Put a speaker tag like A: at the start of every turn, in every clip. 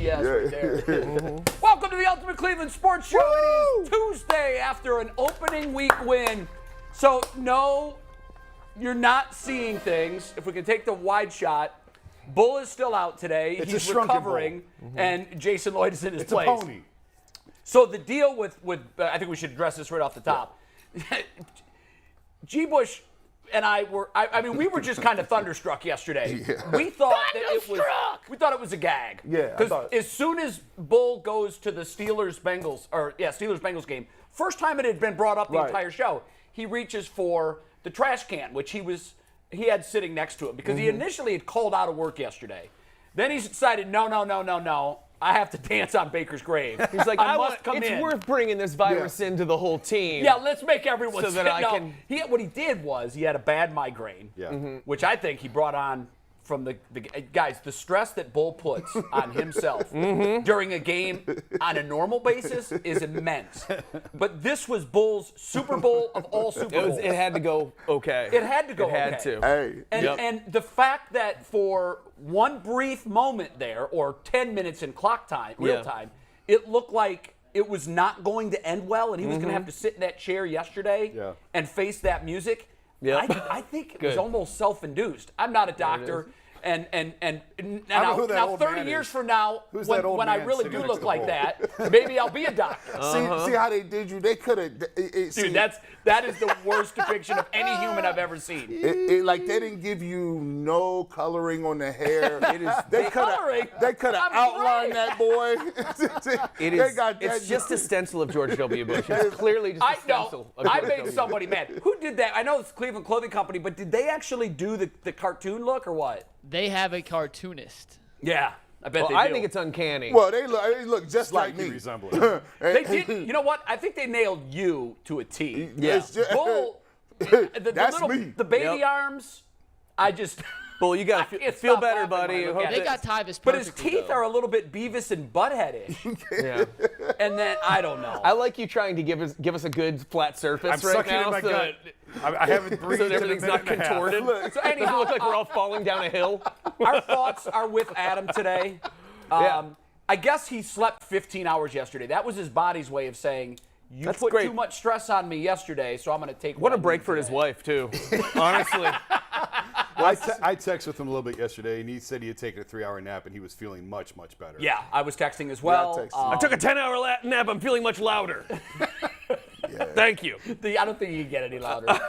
A: yes right there. Welcome to the Ultimate Cleveland Sports Show. Woo! It is Tuesday after an opening week win. So, no, you're not seeing things. If we can take the wide shot, Bull is still out today. He's recovering, and Jason Lloyd is in his place.
B: It's a pony.
A: So the deal with I think we should address this right off the top. Yeah. G. Bush and I mean, we were just kind of thunderstruck yesterday. Yeah. We thought it was a gag.
B: Yeah.
A: Because as soon as Bull goes to the Steelers-Bengals game, first time it had been brought up the entire show, he reaches for the trash can, which he had sitting next to him because he initially had called out of work yesterday. Then he's decided, no. I have to dance on Baker's grave. He's like,
C: it's worth bringing this virus into the whole team.
A: Yeah, let's make everyone
C: so that I can.
A: What he did was he had a bad migraine, which I think he brought on from the guys. The stress that Bull puts on himself during a game on a normal basis is immense. But this was Bull's Super Bowl of all Super Bowls.
C: It had to go okay.
A: It had to go okay.
C: It had to.
B: Hey.
A: And the fact that for one brief moment there, or 10 minutes in clock time, real time, it looked like it was not going to end well, and he was going to have to sit in that chair yesterday and face that music. Yeah, I think it was almost self-induced. I'm not a doctor, and now 30 years from now, when I really do look like that, maybe I'll be a doctor.
B: See how they did you? They could have.
A: Dude, that is the worst depiction of any human I've ever seen.
B: Like they didn't give you no coloring on the hair. They could have outlined that boy.
C: It's just a stencil of George W. Bush. It's clearly just a stencil.
A: I made somebody mad. Who did that? I know it's Cleveland Clothing Company, but did they actually do the cartoon look or what?
D: They have a cartoonist.
A: Yeah, I bet they do.
C: I think it's uncanny.
B: Well, they look just like me.
A: They did. You know what? I think they nailed you to a T.
C: Yeah.
A: Bull, the baby arms.
C: Bull, you got to feel better, buddy.
D: They got Tyvis perfectly,
A: but his teeth are a little bit Beavis and Butthead-ish.
C: Yeah.
A: And then, I don't know.
C: I like you trying to give us a good flat surface
B: I'm
C: right now.
B: In my gut. I haven't breathed
C: so everything's not contorted.
A: So anyhow,
C: doesn't look like we're all falling down a hill.
A: Our thoughts are with Adam today. I guess he slept 15 hours yesterday. That was his body's way of saying, you put too much stress on me yesterday, so I'm going to take
C: What a break for his wife, too. Honestly.
E: Well, I texted with him a little bit yesterday, and he said he had taken a 3-hour nap, and he was feeling much, much better.
A: Yeah, I was texting as well.
C: I took a 10-hour nap. I'm feeling much louder. Thank you.
A: I don't think you can get any louder.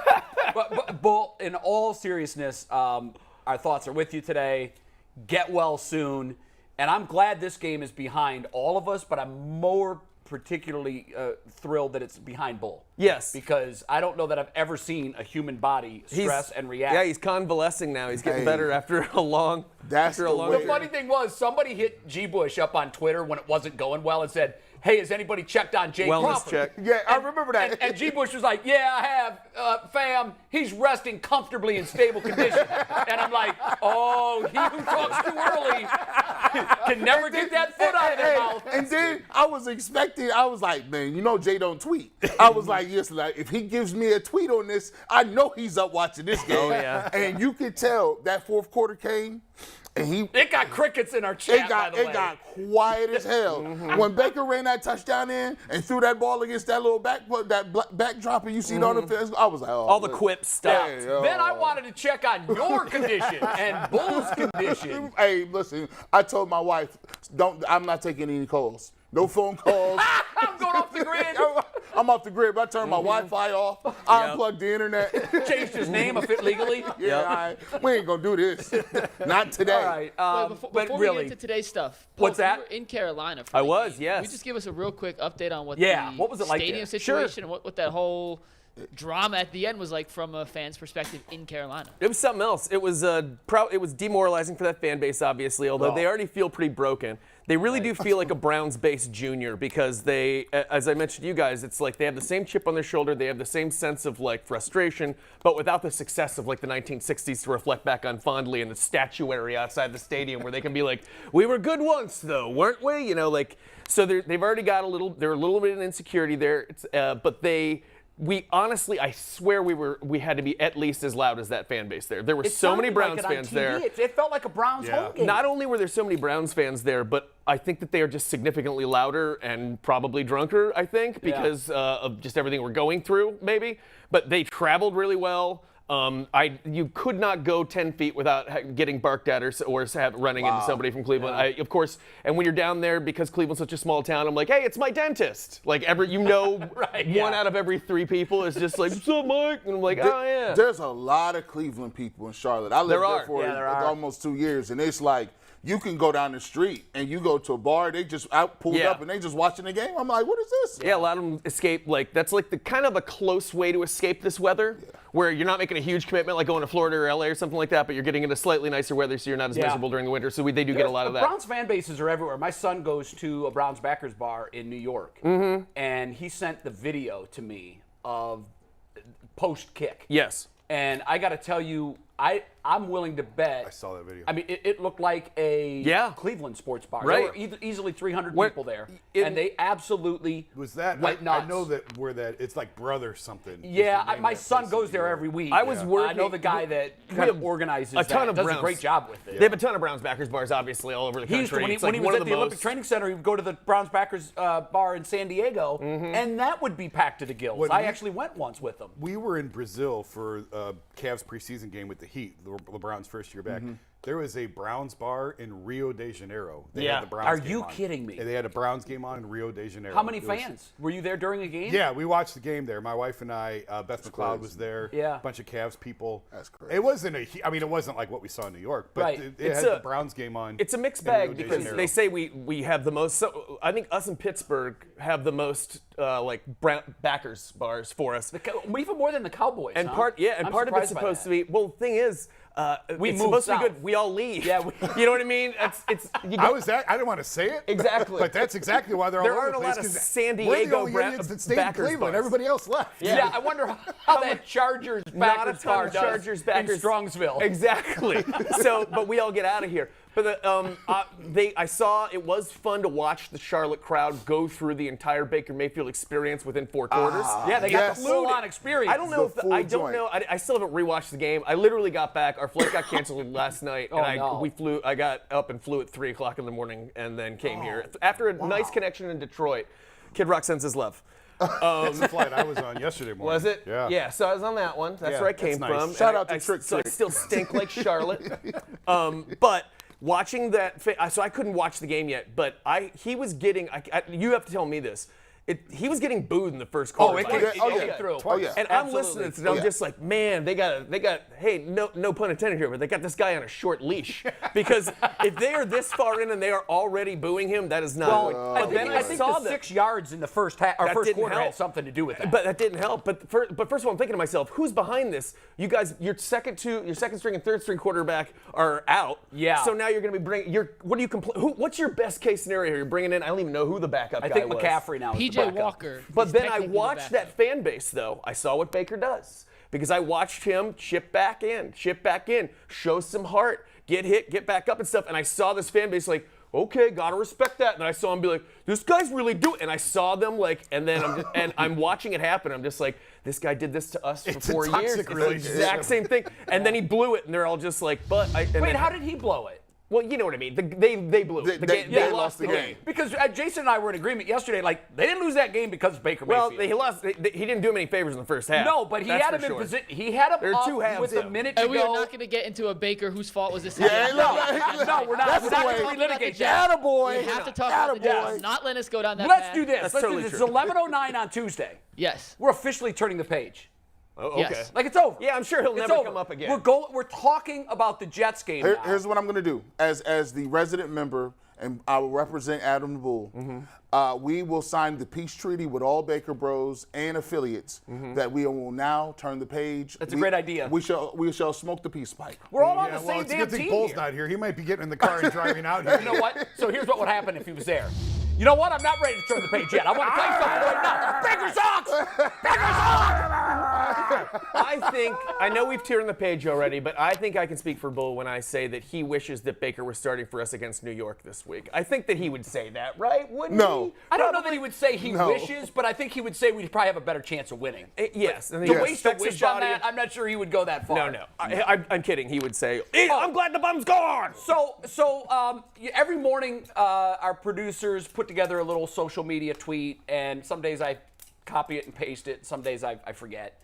A: but Bull, in all seriousness, our thoughts are with you today. Get well soon. And I'm glad this game is behind all of us, but I'm more particularly thrilled that it's behind Bull.
C: Yes.
A: Because I don't know that I've ever seen a human body stress and react.
C: Yeah, he's convalescing now. He's getting better after a long
A: The funny thing was, somebody hit G. Bush up on Twitter when it wasn't going well and said, hey, has anybody checked on Jay Crawford?
C: Check.
B: Yeah, I remember that.
A: And G. Bush was like, yeah, I have. Fam, he's resting comfortably in stable condition. And I'm like, oh, he who talks too early can never get that foot out of their mouth.
B: And then I was like, man, you know Jay don't tweet. I was like, yes, like, if he gives me a tweet on this, I know he's up watching this game.
C: Oh, yeah.
B: And you could tell that fourth quarter came. And
A: it got crickets in our chat, by the way.
B: It got quiet as hell. When Baker ran that touchdown in and threw that ball against that little backdrop, and you see it on the field, I was like, oh.
C: All the quips stopped.
A: Then I wanted to check on your condition and Bull's condition.
B: Hey, listen, I told my wife, I'm not taking any calls. No phone calls.
A: I'm going off the grid.
B: I'm off the grid, but I turned my Wi-Fi off. I unplugged the internet.
A: Changed his name legally.
B: Yeah, we ain't going to do this. Not today.
A: All right.
D: Before we get into today's stuff.
A: What's that?
D: You were in Carolina for
C: I
D: the
C: was,
D: game.
C: yes.
D: Can you just give us a real quick update on what
A: what was it like
D: stadium situation and what that whole drama at the end was like from a fan's perspective in Carolina?
C: It was something else. It was demoralizing for that fan base, obviously, although they already feel pretty broken. They really do feel like a Browns-based junior because they, as I mentioned to you guys, it's like they have the same chip on their shoulder. They have the same sense of like frustration, but without the success of like the 1960s to reflect back on fondly in the statuary outside the stadium where they can be like, we were good once though, weren't we? You know, like, so they've already got they're a little bit of insecurity there, but they I swear we had to be at least as loud as that fan base there. There were
A: It
C: so many
A: sounded
C: Browns
A: like it on
C: fans
A: TV.
C: there.
A: It felt like a Browns home game.
C: Not only were there so many Browns fans there, but I think that they are just significantly louder and probably drunker, I think, because of just everything we're going through, maybe. But they traveled really well. You could not go 10 feet without getting barked at or running into somebody from Cleveland. Of course, and when you're down there, because Cleveland's such a small town, I'm like, hey, it's my dentist. Like, one out of every 3 people is just like, what's up, Mike? And I'm like, oh, yeah.
B: There's a lot of Cleveland people in Charlotte. I lived there for almost 2 years, and it's like, you can go down the street and you go to a bar, they just pulled up and they just watching the game. I'm like, what is this?
C: Yeah, a lot of them escape. Like, that's like the kind of a close way to escape this weather, where you're not making a huge commitment like going to Florida or LA or something like that, but you're getting into slightly nicer weather, so you're not as miserable during the winter. So they do get a lot of that.
A: Browns fan bases are everywhere. My son goes to a Browns backers bar in New York, and he sent the video to me of post kick.
C: Yes.
A: And I got to tell you, I'm willing to bet.
E: I saw that video.
A: I mean, it looked like a Cleveland sports bar.
C: Right.
A: There were easily 300 people there, and they absolutely
E: Was that
A: went nuts.
E: I know that it's like Brother something.
A: Yeah, my son goes there every week.
C: I was working.
A: I know the guy that kind of organizes
C: a ton of
A: does
C: Browns.
A: a great job with it.
C: They have a ton of Browns backers bars, obviously, all over the country.
A: He used to, when he
C: It's like
A: was
C: one
A: at
C: of
A: the Olympic
C: most.
A: Training Center, he would go to the Browns backers bar in San Diego, and that would be packed to the gills. I actually went once with him.
E: We were in Brazil for Cavs preseason game with the Heat, the Browns' first year back. There was a Browns bar in Rio de Janeiro. They had the Browns
A: Are
E: game
A: you
E: on.
A: kidding me?
E: And they had a Browns game on in Rio de Janeiro.
A: How many fans? Were you there during a game?
E: Yeah, we watched the game there. My wife and I, Beth McLeod was there.
A: Yeah.
E: A bunch of Cavs people.
B: That's crazy.
E: It wasn't it wasn't like what we saw in New York, but
A: Right.
E: it had the Browns game on.
C: It's a mixed
E: in Rio
C: bag
E: de
C: because
E: Janeiro.
C: they say we have the most. So I think us in Pittsburgh have the most backers bars for us.
A: Even more than the Cowboys.
C: And
A: huh?
C: part of it's
A: surprised by
C: supposed
A: that.
C: to be. Well, the thing is,
A: We
C: it's
A: move
C: supposed to be
A: south.
C: good. We all leave.
A: Yeah,
C: you know what I mean? You go,
E: I didn't want to say it.
C: Exactly.
E: But that's exactly why they're
C: There
E: all over
C: aren't
E: the
C: a
E: place.
C: lot of
E: 'cause
C: San
E: we're the
C: Diego
E: only idiots that stayed in
C: backers
E: Cleveland.
C: bars.
E: Everybody else left.
A: Yeah, I wonder how that Chargers
C: Not a
A: backers
C: ton
A: bar
C: of
A: does
C: Chargers backers
A: in Strongsville.
C: Exactly. But we all get out of here. But I saw it was fun to watch the Charlotte crowd go through the entire Baker Mayfield experience within 4 quarters.
A: Yeah, they got the full-on experience.
C: I don't know
B: The full joint.
C: I still haven't rewatched the game. I literally got back. Our flight got canceled last night, and I got up and flew at 3 o'clock in the morning, and then came here after a nice connection in Detroit. Kid Rock sends his love.
E: That's the flight I was on yesterday morning.
C: Was it?
E: Yeah.
C: Yeah, so I was on that one. That's
E: Yeah,
C: where I
E: that's
C: came
E: nice.
C: from.
B: Shout
C: And
B: out to Trick
C: So I
B: Trick.
C: still stink like Charlotte. But watching that, so I couldn't watch the game yet, but he was getting, you have to tell me this. He was getting booed in the first quarter.
A: it came through.
B: Oh, yeah.
C: And I'm listening to it, I'm just like, man, they got, hey, no pun intended here, but they got this guy on a short leash. Because if they are this far in and they are already booing him, that is not
A: I think the 6 yards in the first half, or first quarter had something to do with that.
C: But that didn't help. But first of all, I'm thinking to myself, who's behind this? You guys, your second string and third string quarterback are out.
A: Yeah.
C: So now you're going to be bringing what's your best case scenario here? You're bringing in, I don't even know who the backup guy was.
A: I think McCaffrey now is the
D: PJ
A: backup.
D: Walker.
C: But
D: is
C: then I
D: technically the
C: watched
D: backup.
C: that fan base, though. I saw what Baker does. Because I watched him chip back in, show some heart, get hit, get back up and stuff. And I saw this fan base like, okay, gotta respect that. And I saw him be like, this guy's really doing it. And I saw them like, and then I'm watching it happen. I'm just like, this guy did this to us for 4 years.
E: toxic
C: It's the
E: relationship.
C: exact same thing. And then he blew it, and they're all just like,
A: Wait, how did he blow it?
C: Well, you know what I mean. They blew it.
B: They lost the game.
A: Because Jason and I were in agreement yesterday. Like, they didn't lose that game because of Baker
C: Well,
A: Mayfield.
C: he lost. He didn't do him any favors in the first half.
A: No, but he
C: That's
A: had
C: for
A: him in
C: sure.
A: position. He had him
C: There are 2
A: up
C: halves,
A: with
C: though.
A: a minute to
D: And we are
A: go.
D: not going to get into a Baker whose fault was this.
B: Yeah,
A: No, we're not.
B: That's
A: We're
B: the
A: not
B: way.
A: going to relitigate
D: We
A: that.
B: Attaboy.
D: have to talk about the
B: Attaboy.
D: Jets. Not letting us go down that
A: Let's
D: path.
A: do this.
C: That's
A: Let's
C: totally
A: do this.
C: true.
A: It's 11:09 on Tuesday.
D: Yes.
A: We're officially turning the page.
C: Oh,
D: Yes.
C: okay.
A: Like, it's over.
C: Yeah, I'm sure he'll
A: It's
C: never
A: over.
C: come up again.
A: We're talking about the Jets game now.
B: Here's what I'm going to do. As the resident member, and I will represent Adam the Bull, we will sign the peace treaty with all Baker Bros and affiliates that we will now turn the page.
A: That's a great idea.
B: We shall smoke the peace pipe.
A: We're all on
E: Yeah,
A: the
E: well,
A: same
E: it's a
A: damn
E: good thing
A: team
E: Bull's
A: here.
E: not here. He might be getting in the car and driving out here.
A: You know what? So here's what would happen if he was there. You know what? I'm not ready to turn the page yet. I want to play something right now. Baker sucks! Baker sucks!
C: I know we've turned the page already, but I think I can speak for Bull when I say that he wishes that Baker was starting for us against New York this week. I think that he would say that, right? Wouldn't he?
A: I don't know that he would say he wishes, but I think he would say we'd probably have a better chance of winning.
C: Yes.
A: To waste a wish on that, I'm not sure he would go that far.
C: No. I'm kidding. He would say, I'm glad the bum's gone.
A: So every morning, our producers put together a little social media tweet, and some days I copy it and paste it. Some days I forget.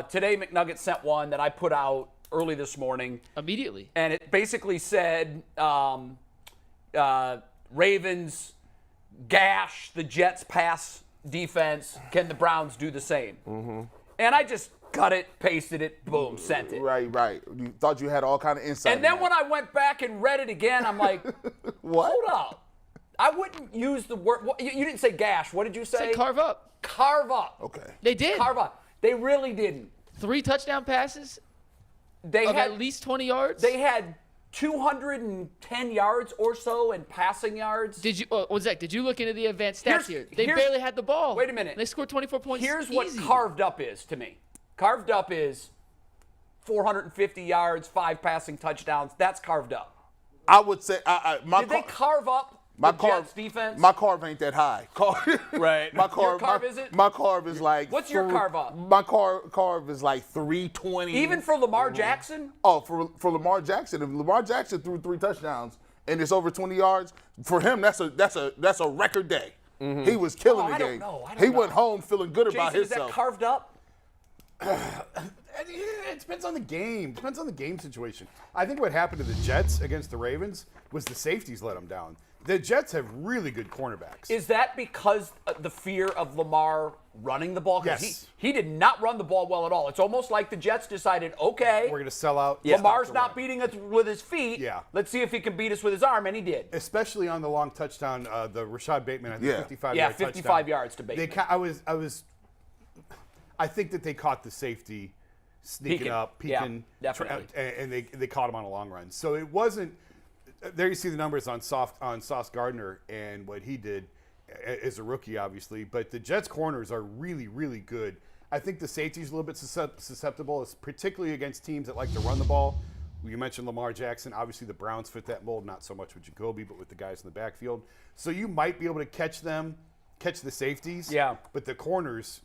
A: Today, McNugget sent one that I put out early this morning.
D: Immediately.
A: And it basically said, Ravens gash the Jets' pass defense. Can the Browns do the same? Mm-hmm. And I just cut it, pasted it, boom, sent it.
B: Right. You thought you had all kind of insight.
A: And then when I went back and read it again, I'm like,
B: what?
A: Hold up. I wouldn't use the word. You didn't say gash. What did you say?
D: Say carve up.
A: Carve up.
B: Okay.
D: They did.
A: Carve up. They really didn't.
D: 3 touchdown passes
A: They
D: of
A: had
D: at least 20 yards.
A: They had 210 yards or so in passing yards.
D: Did you, Zach, did you look into the advanced stats here? They
A: here's-
D: barely had the ball.
A: Wait a minute.
D: They scored 24 points.
A: Here's what
D: easy.
A: carved up is to me. Carved up is 450 yards, 5 passing touchdowns. That's carved up.
B: I would say
A: Did they carve up the Jets defense?
B: My carve ain't that high.
C: Right.
B: My carve,
A: Your carve is it?
B: My carve is like.
A: What's your carve up?
B: My carve is like 320.
A: Even for Lamar Jackson?
B: Oh, for Lamar Jackson, if Lamar Jackson threw 3 touchdowns and it's over 20 yards, for him that's a record day. Mm-hmm. He was killing the
A: I don't
B: game.
A: know.
B: He went home feeling good about
A: Jason, is
B: himself.
A: that carved up?
E: It depends on the game. Depends on the game situation. I think what happened to the Jets against the Ravens was the safeties let them down. The Jets have really good cornerbacks.
A: Is that because the fear of Lamar running the ball?
E: Yes.
A: He did not run the ball well at all. It's almost like the Jets decided, okay,
E: We're going to sell out.
A: Lamar's
E: stop the
A: not
E: run.
A: beating us with his feet.
E: Yeah.
A: Let's see if he can beat us with his arm, and he did.
E: Especially on the long touchdown, the Rashad Bateman, I think,
B: Yeah.
E: 55
A: Yeah,
E: yard
A: 55
E: touchdown.
A: yards to Bateman.
E: I think that they caught the safety sneaking
A: Peeking.
E: up, peeking,
A: Yeah, definitely.
E: and they caught him on a long run. So it wasn't. There you see the numbers on Sauce Gardner and what he did as a rookie, obviously. But the Jets' corners are really, really good. I think the safety's a little bit susceptible, particularly against teams that like to run the ball. You mentioned Lamar Jackson. Obviously, the Browns fit that mold, not so much with Jacoby, but with the guys in the backfield. So you might be able to catch the safeties.
A: Yeah.
E: But the corners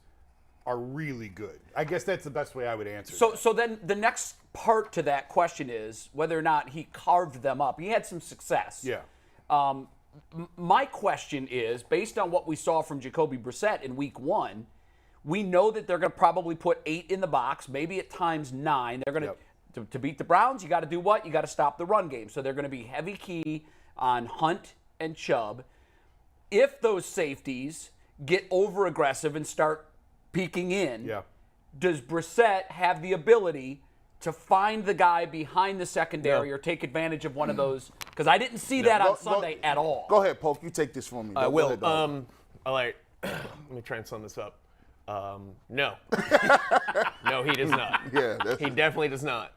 E: are really good. I guess that's the best way I would answer.
A: So then the next part to that question is whether or not he carved them up. He had some success.
E: Yeah.
A: My question is, based on what we saw from Jacoby Brissett in week 1, we know that they're going to probably put 8 in the box, maybe at times 9. They're going to beat the Browns, you got to do what? You got to stop the run game. So they're going to be heavy key on Hunt and Chubb. If those safeties get over aggressive and start peeking in, does Brissett have the ability to find the guy behind the secondary or take advantage of one of those? Because I didn't see that on Sunday at all.
B: Go ahead, Polk. You take this from me.
C: I
B: Go
C: will.
B: ahead, dog.
C: Let me try and sum this up. No. No, he does not.
B: Yeah,
C: he definitely does not.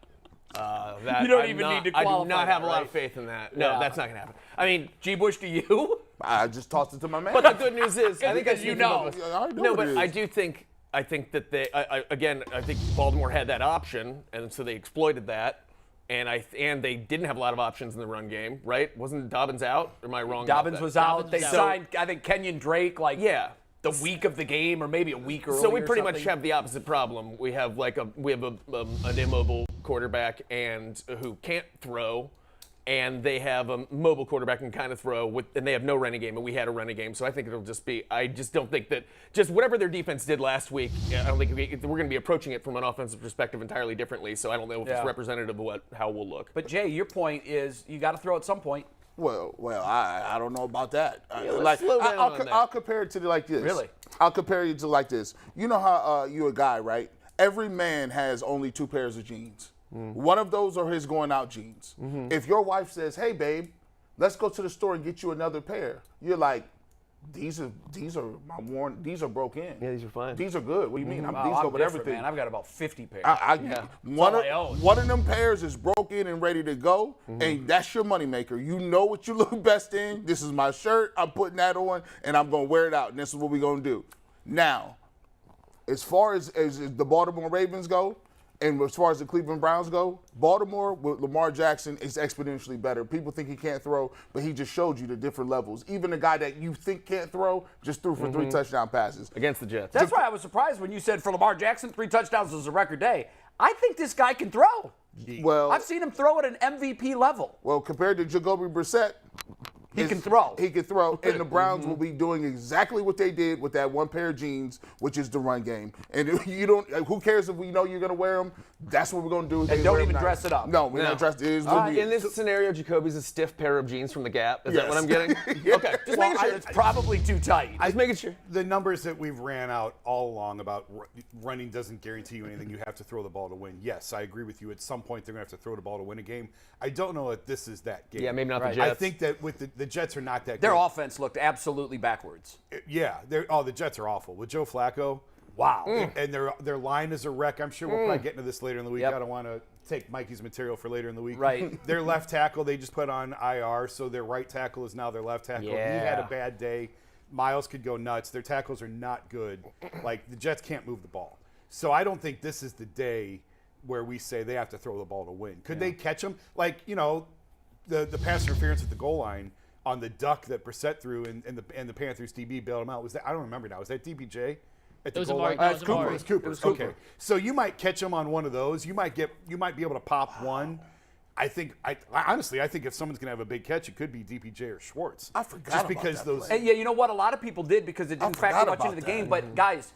C: That
A: You don't
C: I'm
A: even
C: not-
A: need to
C: I
A: qualify
C: do not have
A: that,
C: a lot
A: right?
C: of faith in that. No,
A: Yeah.
C: that's not going to happen. I mean,
A: G. Bush to you?
B: I just tossed it to my man.
C: but the good news is, I think
A: because
C: I
A: you
C: speak for
A: know.
C: both of us.
B: I already know
C: No,
B: what
C: but
B: it is.
C: I think that they, again, I think Baltimore had that option, and so they exploited that. And they didn't have a lot of options in the run game, right? Wasn't Dobbins out? Or am I wrong? about
A: Dobbins
C: that?
A: was out.
D: Dobbins
A: They
D: was out.
A: signed, I think, Kenyon Drake
C: Yeah.
A: the week of the game or maybe a week earlier.
C: So we pretty
A: or
C: much
A: something.
C: have the opposite problem. We have an immobile quarterback and who can't throw, and they have a mobile quarterback and kind of throw and they have no running game, and we had a running game. So I think it'll just be. I just don't think that just whatever their defense did last week. I don't think we're going to be approaching it from an offensive perspective entirely differently. So I don't know if
A: Yeah.
C: it's representative of how we'll look.
A: But Jay, your point is you got to throw at some point.
B: Well, I don't know about that.
C: let's slow down on that.
B: I'll compare it to like this.
A: Really?
B: I'll compare it to like this. You know how you're a guy, right? Every man has only 2 pairs of jeans. One of those are his going out jeans. If your wife says, "Hey, babe, let's go to the store and get you another pair," you're like, These are my warning. These are broke in.
C: Yeah, these are fine.
B: These are good. What do you mean?
A: Oh,
B: These go
A: I'm
B: with
A: different,
B: everything.
A: man. I've got about 50 pairs.
B: One
A: all I own.
B: of them pairs is broken and ready to go, and that's your moneymaker. You know what you look best in. This is my shirt. I'm putting that on, and I'm going to wear it out, and this is what we're going to do. Now, as far as the Baltimore Ravens go, and as far as the Cleveland Browns go, Baltimore with Lamar Jackson is exponentially better. People think he can't throw, but he just showed you the different levels. Even the guy that you think can't throw just threw for 3 touchdown passes.
C: Against the Jets.
A: That's why I was surprised when you said for Lamar Jackson, 3 touchdowns was a record day. I think this guy can throw.
B: Well,
A: I've seen him throw at an MVP level.
B: Well, compared to Jacoby Brissett,
A: He can throw.
B: He can throw, and the Browns will be doing exactly what they did with that one pair of jeans, which is the run game. And if you don't, who cares if we know you're going to wear them? That's what we're going to do.
A: And don't even dress it up.
B: No, we're not dressed. It is what it
C: In
B: is.
C: this scenario, Jacoby's a stiff pair of jeans from the Gap. Is that what I'm getting?
B: Yeah.
C: Okay, just
A: Well,
C: making sure.
A: it's probably too tight.
C: Just making sure.
E: The numbers that we've ran out all along about running doesn't guarantee you anything. You have to throw the ball to win. Yes, I agree with you. At some point, they're going to have to throw the ball to win a game. I don't know if this is that game.
C: Yeah, maybe not
A: Right.
C: the Jets.
E: I think that with the Jets are not that
A: Their
E: good.
A: offense looked absolutely backwards.
E: Yeah, the Jets are awful. With Joe Flacco, wow. And their line is a wreck. I'm sure we'll probably get into this later in the week.
A: Yep.
E: I don't want to take Mikey's material for later in the week.
A: Right.
E: Their left tackle, they just put on IR, so their right tackle is now their left tackle. He had a
A: Yeah.
E: bad day. Miles could go nuts. Their tackles are not good. Like, the Jets can't move the ball. So I don't think this is the day where we say they have to throw the ball to win. Could they catch them? Like, the pass interference at the goal line on the duck that Brissett threw and the Panthers DB bailed him out. Was that? I don't remember now. Was that DBJ? At the
D: was
E: goal
D: Amari.
E: line?
D: It was Amari.
E: It was Cooper.
A: It was Cooper.
E: Okay. So you might catch him on one of those. You might be able to pop one. I honestly think if someone's going to have a big catch, it could be DPJ or Schwartz.
B: I forgot
E: just
B: about
E: because
B: that
E: those.
B: play.
A: And yeah, you know what? A lot of people did because it didn't factor
B: forgot
A: much
B: about
A: into the
B: that.
A: game. But guys,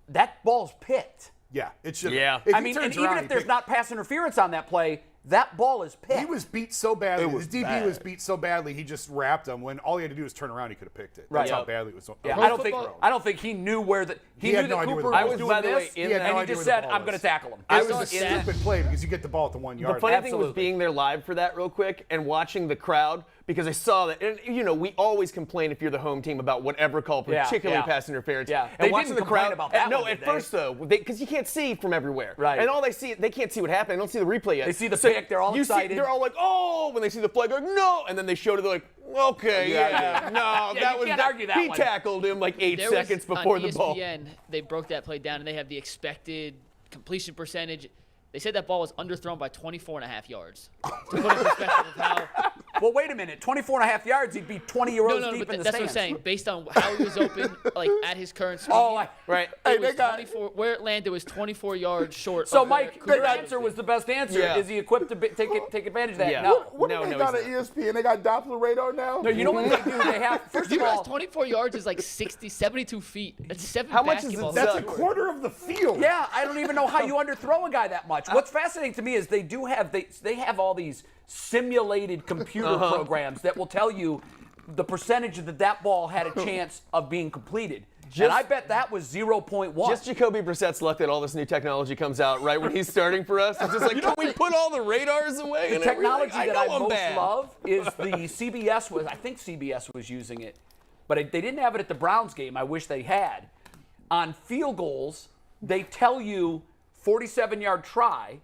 A: that ball's picked.
E: Yeah, it should.
C: Yeah.
E: If
A: I
E: he
A: mean,
E: turns
A: and even
E: around,
A: if there's
E: he
A: not pass interference on that play, that ball is picked.
E: He was beat so badly.
B: It was
E: His DB
B: bad.
E: was beat so badly, he just wrapped him. When all he had to do was turn around, he could have picked it.
A: Right.
E: That's how
A: Yep.
E: badly it was.
A: Yeah,
D: Pro football-
A: I don't think he knew where the he
E: He
A: knew
E: had no
A: that
E: idea where
A: Cooper
E: the ball
A: was
E: was.
A: doing
C: By the way,
A: this,
C: in
E: He had
C: that-
E: no
A: and he
E: idea
A: just
E: where the
A: said,
E: ball
A: "I'm going to
E: was.
A: tackle him."
E: It
D: I
E: was
D: saw
E: a
D: a stat.
E: stupid play because you get the ball at the 1 yard.
C: The funny thing was
A: Absolutely.
C: being there live for that real quick and watching the crowd because I saw that. And, we always complain if you're the home team about whatever call,
A: Yeah,
C: particularly
A: yeah.
C: pass interference.
A: Yeah.
C: And
A: They
C: watching
A: didn't
C: the
A: complain
C: crowd
A: about that
C: No,
A: one,
C: at
A: did they?
C: first though, because you can't see from everywhere.
A: Right.
C: And all they see, they can't see what happened. They don't see the replay yet.
A: They see the pick, they're all excited.
C: They're all like, "Oh!" When they see the flag, like, "No!" And then they showed it. They're like, "Okay, yeah, no, that
A: you
C: was
A: can't
C: that,
A: argue that
C: he
A: one.
C: tackled him like 8
D: There
C: seconds
D: was,
C: before
D: on
C: the ball."
D: ESPN, they broke that play down, and they have the expected completion percentage. They said that ball was underthrown by 24.5 yards. To put in perspective of how.
A: Well, wait a minute. 24.5 yards, he'd be 20 euros
D: No,
A: deep
D: but
A: in the
D: that's what I'm
A: stands.
D: saying. Based on how he was open, like at his current speed,
C: Right.
B: Hey,
D: it was
B: they got-
D: 24. Where it landed was 24 yards short.
A: So,
D: of
A: Mike,
D: where
A: your
D: Cooper
A: answer
D: was.
A: was the best answer.
C: Yeah.
A: Is he equipped to take advantage of that?
C: Yeah.
A: No.
B: What
C: No,
B: do they
C: no,
B: got
C: he's
B: at ESPN? They got Doppler radar now?
A: No, you know what they do? They have, first
D: Do
A: of
D: you realize
A: all,
D: 24 yards is like 72 feet? That's 7
C: How much is it
D: basketball.
E: That's a
C: Suck.
E: quarter of the field.
A: yeah, I don't even know how you underthrow a guy that much. What's fascinating to me is they have all these simulated computer programs that will tell you the percentage that ball had a chance of being completed. And I bet that was 0.1.
C: Just Jacoby Brissett's luck that all this new technology comes out right when he's starting for us. It's just like, can we put all the radars away?
A: The
C: and
A: technology
C: everything?
A: that I
C: know I'm
A: most
C: bad.
A: love is the CBS I think CBS was using it, but they didn't have it at the Browns game. I wish they had. On field goals, they tell you 47-yard try.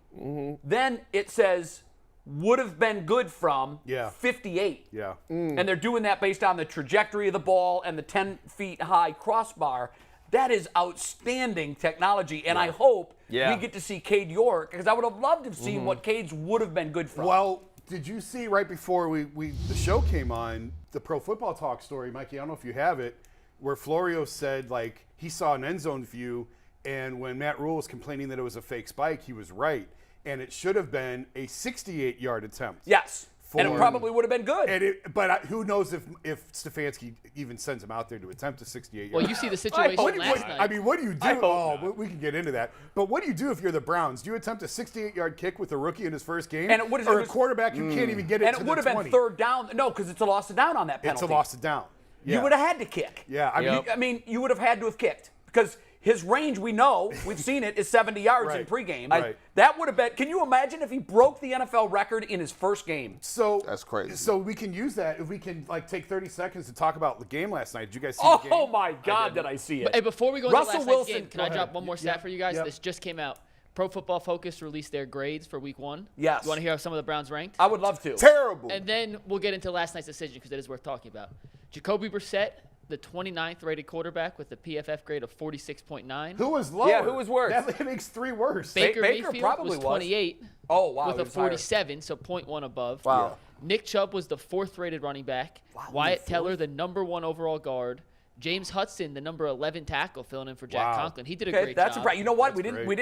A: Then it says would have been good from 58.
E: Yeah.
A: And they're doing that based on the trajectory of the ball and the 10 feet high crossbar. That is outstanding technology, and I hope we get to see Cade York, because I would have loved to have seen what Cade's would have been good from.
E: Well, did you see right before the show came on, the Pro Football Talk story, Mikey, I don't know if you have it, where Florio said, like, he saw an end zone view, and when Matt Rule was complaining that it was a fake spike, he was right. And it should have been a 68-yard attempt.
A: Yes, and it probably would have been good.
E: And but who knows if Stefanski even sends him out there to attempt a 68-yard.
D: Well, you see the situation last night.
E: I mean, what do you do?
C: hope
E: Oh, we can get into that. But what do you do if you're the Browns? Do you attempt a 68-yard kick with a rookie in his first game?
A: And it
E: or a quarterback who can't even get it
A: and
E: to
A: it
E: the
A: would have
E: 20?
A: been third down. No, because it's a loss of down on that
E: It's
A: penalty.
E: a loss of down.
A: You
E: Yeah.
A: would have had to kick.
E: Yeah,
A: I mean, you would have had to have kicked because His range, we know, we've seen it, is 70 yards in
E: Right.
A: pregame.
E: Right.
A: That would have been. Can you imagine if he broke the NFL record in his first game?
E: So
B: That's crazy.
E: So we can use that if we can take 30 seconds to talk about the game last night. Did you guys see the game?
A: Oh my God, did I see it?
D: Hey, before we go into
A: Russell
D: last night's
A: Wilson,
D: game, can I drop one more stat for you guys?
E: Yep.
D: This just came out. Pro Football Focus released their grades for Week 1.
A: Yes.
D: You want to hear how some of the Browns ranked?
A: I would love to.
B: Terrible.
D: And then we'll get into last night's decision because it is worth talking about. Jacoby Brissett, the 29th rated quarterback with a PFF grade of 46.9.
E: Who was lower?
C: Yeah, who was worse?
E: That makes 3 worse.
D: Baker
A: Baker
D: Mayfield
A: probably
D: was
A: was.
D: 28
A: Oh, wow.
D: with
A: he
D: a
A: was higher.
D: 47, so 0.1 above.
A: Wow.
D: Nick Chubb was the 4th rated running back. Wyatt Teller, the number 1 overall guard. James Hudson, the number 11 tackle, filling in for Jack
E: Wow.
D: Conklin. He did a
A: Okay,
D: great
A: that's
D: job.
A: You know what?
E: That's
A: We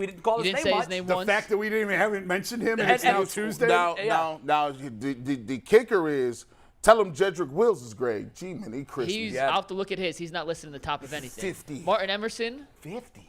A: didn't call
D: You
A: his
D: didn't
A: name
D: say
A: much.
D: his name
E: The
D: once.
E: fact that we haven't mentioned him and it's
A: And
E: now
A: it's-
E: Tuesday.
B: Now,
A: Yeah.
B: now, the kicker is tell him Jedrick Wills' grade. Gee, man, he crispy.
D: I'll have to look at his. He's not listed in the top of anything.
B: 50.
D: Martin Emerson,
B: 50.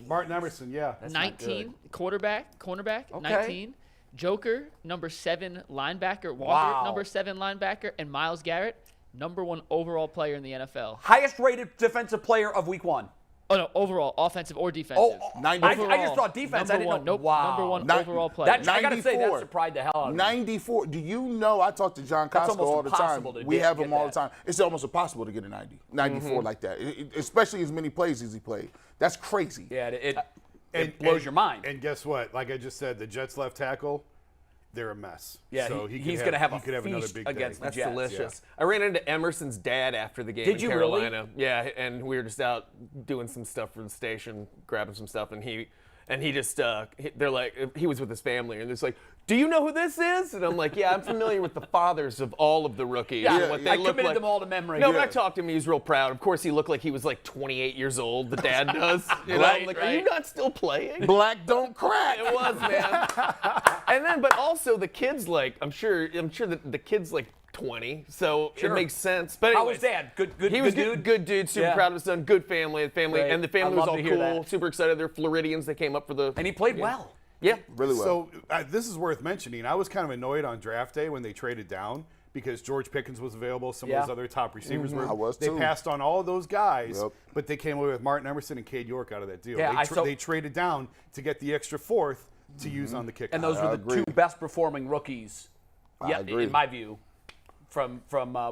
E: Martin Emerson, yeah.
D: 19. Cornerback,
A: Okay.
D: 19. Joker, number 7 linebacker. Walker,
A: Wow.
D: number 7 linebacker. And Myles Garrett, number 1 overall player in the NFL.
A: Highest rated defensive player of Week 1.
D: Oh, no, overall, offensive or defensive.
A: Oh,
B: 94.
A: I just thought defense. I
D: Number
A: didn't
D: one,
A: know.
D: nope,
A: Wow.
D: number 1
B: Ni-
D: overall player.
A: I got to say, that
B: 94.
A: surprised the hell out of me.
B: 94. Do you know? I talk to John
A: That's
B: Costco
A: almost
B: all the time.
A: impossible to
B: We have
A: get
B: him all
A: that.
B: the time. It's almost impossible to get a 90, 94 like that, especially as many plays as he played. That's crazy.
A: Yeah, it blows your mind.
E: And guess what? Like I just said, the Jets left tackle, they're a mess.
A: Yeah,
E: so
A: he's going to have
E: he
A: a
E: could have another
A: feast
E: big
A: against
E: day.
A: the
C: That's
A: Jets.
C: delicious. I ran into Emerson's dad after the game
A: Did
C: in
A: you really?
C: Carolina. Yeah, and we were just out doing some stuff for the station, grabbing some stuff, and he just they're like, he was with his family, and it's like, do you know who this is? And I'm like, yeah, I'm familiar with the fathers of all of the rookies.
A: Yeah,
C: and what they
A: I
C: look
A: committed
C: like.
A: them all to memory.
C: No,
A: Yeah.
C: but I talked to him. He was real proud. Of course, he looked like he was like 28 years old. The dad does. You know?
A: Right,
C: I'm like,
A: right.
C: are you not still playing?
B: Black don't crack.
C: It was, man. And then, but also the kids, like, I'm sure that the kid's like 20, so
A: Sure.
C: it makes sense. But
A: How
C: anyways,
A: was Dad? Good
C: he was
A: dude?
C: good dude, super
A: Yeah.
C: proud of his son, good family,
A: Great.
C: and the family
A: I
C: was
A: love
C: all
A: to hear
C: cool,
A: that.
C: super excited. They're Floridians. They came up for the
A: And he played well.
C: yeah.
B: Really well.
E: So this is worth mentioning. I was kind of annoyed on draft day when they traded down because George Pickens was available. Some of those other top receivers were.
B: I was
E: They
B: too.
E: passed on all of those guys,
B: Yep.
E: but they came away with Martin Emerson and Cade York out of that deal.
A: Yeah,
E: they traded down to get the extra 4th to use on the kicker.
A: And those were the
B: agree.
A: 2 best performing rookies,
B: agree.
A: in my view, from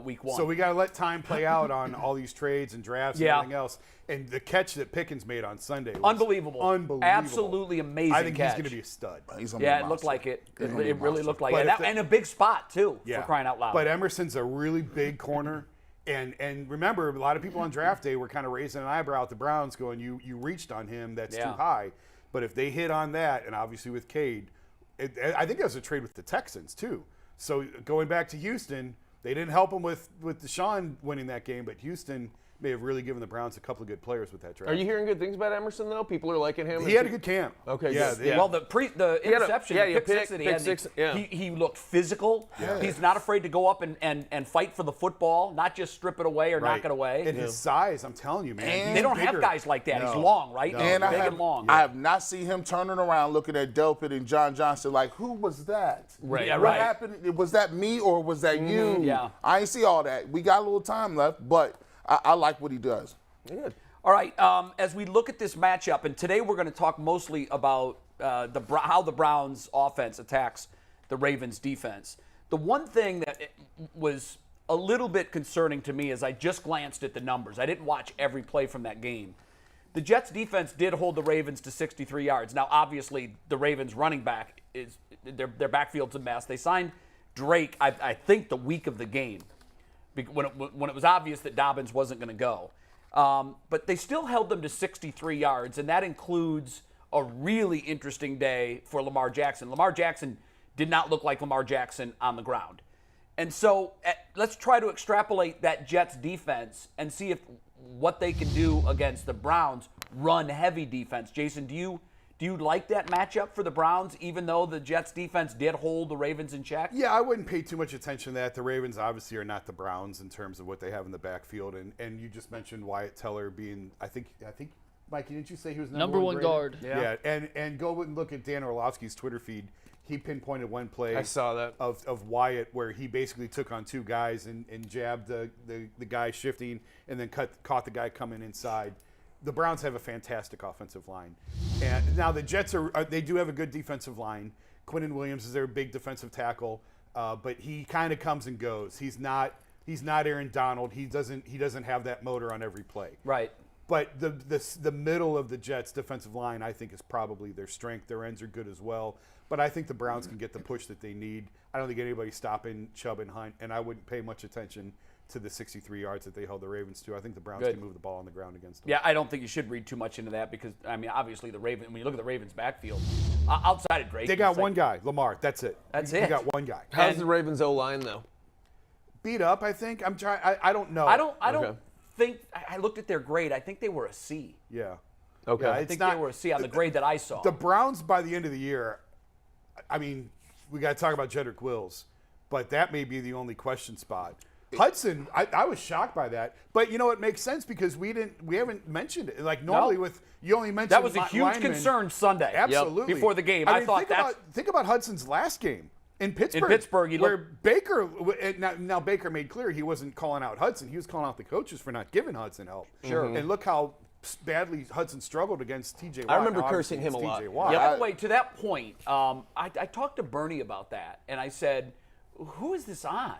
A: Week 1.
E: So we got to let time play out on all these trades and drafts
A: Yeah.
E: and everything else. And the catch that Pickens made on Sunday was
A: Unbelievable.
E: Unbelievable.
A: Absolutely amazing
E: I think
A: catch.
E: he's going to be a stud.
B: He's gonna be a
A: Yeah, it looked
B: monster.
A: like it.
B: He's
A: It,
B: gonna be a
A: it really
B: monster.
A: looked like
E: But
A: it.
E: if the-
A: And a big spot, too,
E: Yeah.
A: for crying out loud.
E: But Emerson's a really big corner. And remember, a lot of people on draft day were kind of raising an eyebrow at the Browns going, you reached on him. That's
A: Yeah.
E: too high. But if they hit on that, and obviously with Cade, I think that was a trade with the Texans, too. So going back to Houston, they didn't help him with Deshaun winning that game, but Houston may have really given the Browns a couple of good players with that draft.
C: Are you hearing good things about Emerson though? People are liking him.
E: He had a good camp.
C: Okay,
E: Yeah.
C: good.
E: they-
C: Yeah.
A: Well, the
C: He had a-
A: interception,
C: yeah,
A: the
C: he
A: pick
C: had
A: six that he
C: pick
A: had,
C: six, yeah.
A: he looked physical. He's not afraid to go up and fight for the football, not just strip it away or knock it away.
E: And his size, I'm telling you, man.
B: And
E: he's
A: They don't
E: bigger.
A: have guys like that. He's
E: No.
A: long, right?
E: No.
B: And
A: Big
B: I
A: and long.
B: have not seen him turning around looking at Delpit and John Johnson like, who was that?
C: Right.
A: Yeah,
B: What
A: right.
B: happened? Was that me or was that you?
A: Yeah.
B: I ain't see all that. We got a little time left, but I like what he does.
C: Good.
A: All right, as we look at this matchup, and today we're going to talk mostly about how the Browns' offense attacks the Ravens' defense. The one thing that was a little bit concerning to me as I just glanced at the numbers. I didn't watch every play from that game. The Jets' defense did hold the Ravens to 63 yards. Now, obviously, the Ravens' running back is their backfield's a mess. They signed Drake, I think, the week of the game when it was obvious that Dobbins wasn't going to go. But they still held them to 63 yards, and that includes a really interesting day for Lamar Jackson. Lamar Jackson did not look like Lamar Jackson on the ground. And so let's try to extrapolate that Jets defense and see what they can do against the Browns' run-heavy defense. Jason, do you like that matchup for the Browns, even though the Jets defense did hold the Ravens in check?
E: Yeah, I wouldn't pay too much attention to that. The Ravens obviously are not the Browns in terms of what they have in the backfield. And you just mentioned Wyatt Teller being, I think, Mikey, didn't you say he was
D: Number one
E: graded?
D: guard.
E: Yeah. And go and look at Dan Orlovsky's Twitter feed. He pinpointed one play.
C: I saw that.
E: Of Wyatt where he basically took on 2 guys and jabbed the guy shifting and then caught the guy coming inside. the Browns have a fantastic offensive line. And now the Jets they do have a good defensive line. Quinnen Williams is their big defensive tackle, but he kind of comes and goes. He's not Aaron Donald. He doesn't have that motor on every play.
A: Right.
E: But the middle of the Jets' defensive line, I think, is probably their strength. Their ends are good as well. But I think the Browns can get the push that they need. I don't think anybody's stopping Chubb and Hunt, and I wouldn't pay much attention to the 63 yards that they held the Ravens to. I think the Browns can move the ball on the ground against them.
A: Yeah, I don't think you should read too much into that because, I mean, obviously when you look at the Ravens' backfield, outside of Drake.
E: They got one guy, Lamar. That's it.
A: That's
E: They
A: it.
E: got one guy.
C: How's the Ravens O-line, though?
E: Beat up, I think. I'm trying. I don't know.
A: I don't
C: Okay.
A: think I looked at their grade. I think they were a C.
E: Yeah.
C: Okay.
E: Yeah,
A: I think they were a C on the grade that I saw.
E: The Browns, by the end of the year, I mean, we got to talk about Jedrick Wills, but that may be the only question spot. Hudson, I was shocked by that, but you know it makes sense because we haven't mentioned it. Like normally you only mention
A: that was a huge
E: linemen.
A: Concern Sunday.
E: Absolutely.
A: Before the game,
E: I
A: I
E: mean,
A: thought
E: think about Hudson's last game in Pittsburgh.
A: Pittsburgh,
E: where Baker now Baker made clear he wasn't calling out Hudson. He was calling out the coaches for not giving Hudson help.
A: Sure.
E: And look how badly Hudson struggled against T.J. Watt.
C: I remember
E: Obviously,
C: cursing him
E: it's
C: a lot.
E: T.J. Watt.
A: By the way, to that point, I talked to Bernie about that, and I said, "Who is this on?"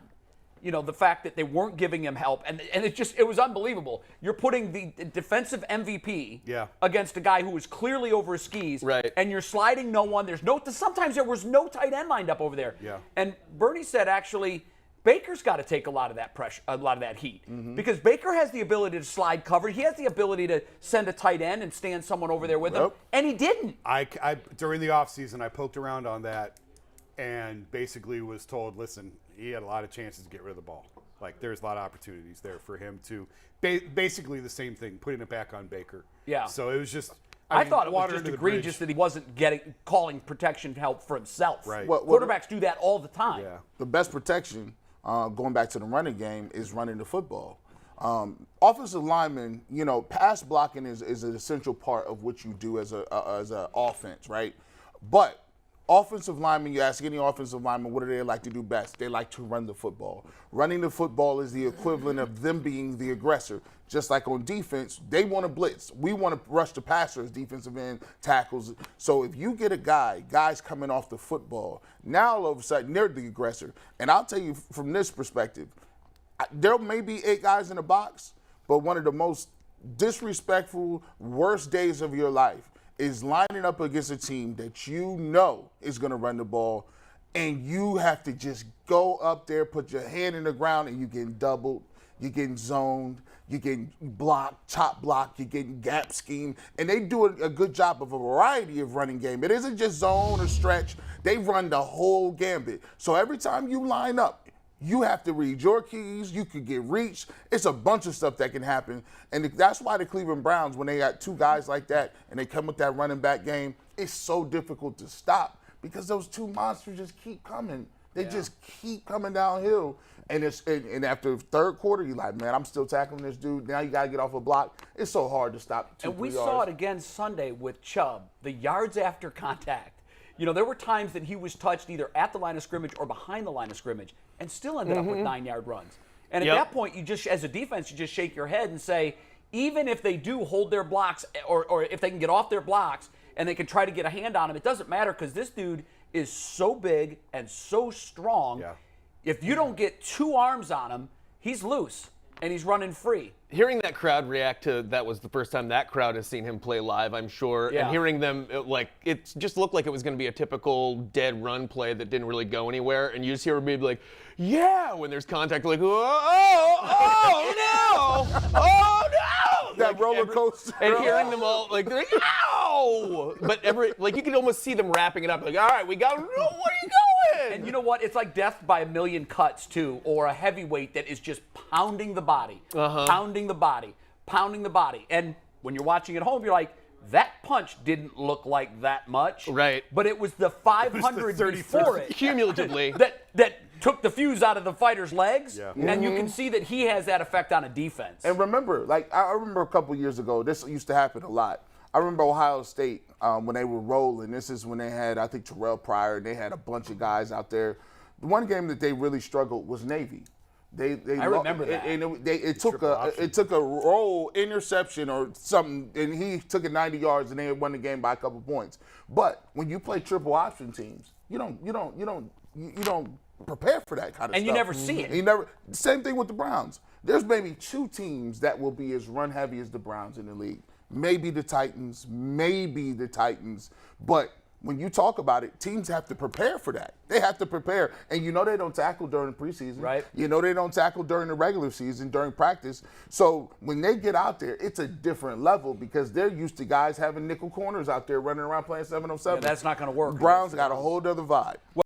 A: You know, the fact that they weren't giving him help, and it was unbelievable. You're putting the defensive MVP against a guy who was clearly over his skis,
C: right?
A: And you're sliding no one. Sometimes there was no tight end lined up over there.
E: Yeah.
A: And Bernie said actually, Baker's got to take a lot of that pressure, a lot of that heat, because Baker has the ability to slide cover. He has the ability to send a tight end and stand someone over there with him, and he didn't.
E: I during the offseason, I poked around on that and basically was told, listen, he had a lot of chances to get rid of the ball. Like, there's a lot of opportunities there for him to basically the same thing, putting it back on Baker.
A: Yeah.
E: So it was just
A: I
E: mean,
A: thought it was
E: water
A: just
E: under the
A: egregious
E: bridge.
A: that he wasn't calling protection help for himself.
E: Right.
A: Quarterbacks do that all the time.
E: Yeah.
B: The best protection, going back to the running game, is running the football. Offensive linemen, you know, pass blocking is an essential part of what you do as a offense, right? But offensive linemen, you ask any offensive lineman, what do they like to do best? They like to run the football. Running the football is the equivalent of them being the aggressor. Just like on defense, they want to blitz. We want to rush the passers, defensive end, tackles. So if you get guys coming off the football, now all of a sudden they're the aggressor. And I'll tell you from this perspective, there may be 8 guys in the box, but one of the most disrespectful, worst days of your life is lining up against a team that you know is going to run the ball, and you have to just go up there, put your hand in the ground, and you're getting doubled, you're getting zoned, you're getting blocked, chop block, you're getting gap scheme, and they do a good job of a variety of running game. It isn't just zone or stretch. They run the whole gambit. So every time you line up, you have to read your keys. You could get reached. It's a bunch of stuff that can happen. And that's why the Cleveland Browns, when they got 2 guys like that and they come with that running back game, it's so difficult to stop because those 2 monsters just keep coming. They just keep coming downhill. And after the 3rd quarter, you're like, man, I'm still tackling this dude. Now you got to get off a block. It's so hard to stop 2-3
A: And we
B: yards.
A: saw it again Sunday with Chubb, the yards after contact. You know, there were times that he was touched either at the line of scrimmage or behind the line of scrimmage and still ended up with 9-yard runs. And at that point, you just, as a defense, you just shake your head and say, even if they do hold their blocks or if they can get off their blocks and they can try to get a hand on him, it doesn't matter because this dude is so big and so strong.
E: Yeah.
A: If you don't get 2 arms on him, he's loose and he's running free.
C: Hearing that crowd react to that was the first time that crowd has seen him play live, I'm sure.
A: Yeah.
C: And hearing them, it just looked like it was going to be a typical dead run play that didn't really go anywhere. And you just hear everybody be like, yeah, when there's contact, like, oh no, oh no.
B: That roller coaster.
C: And hearing them all, like, they're like, ow! But you could almost see them wrapping it up, like, all right, we got, where are you going?
A: And you know what? It's like death by a million cuts, too, or a heavyweight that is just pounding the body, pounding the body. And when you're watching at home, you're like, that punch didn't look like that much.
C: Right.
A: But it was the 500 before it.
C: Cumulatively.
A: that took the fuse out of the fighter's legs. Yeah. And you can see that he has that effect on a defense.
B: And remember, I remember a couple years ago, this used to happen a lot. I remember Ohio State when they were rolling. This is when they had, I think, Terrell Pryor, and they had a bunch of guys out there. The one game that they really struggled was Navy.
A: I remember that.
B: And it took a roll interception or something, and he took it 90 yards, and they won the game by a couple points. But when you play triple option teams, you don't prepare for that kind of stuff.
A: And you never see it.
B: You never. Same thing with the Browns. There's maybe 2 teams that will be as run heavy as the Browns in the league. Maybe the Titans, but when you talk about it, teams have to prepare for that. They have to prepare. And you know they don't tackle during the preseason.
A: Right.
B: You know they don't tackle during the regular season, during practice. So when they get out there, it's a different level because they're used to guys having nickel corners out there running around playing 7-on-7.
A: Yeah, that's not going to work.
B: Browns got a whole other vibe.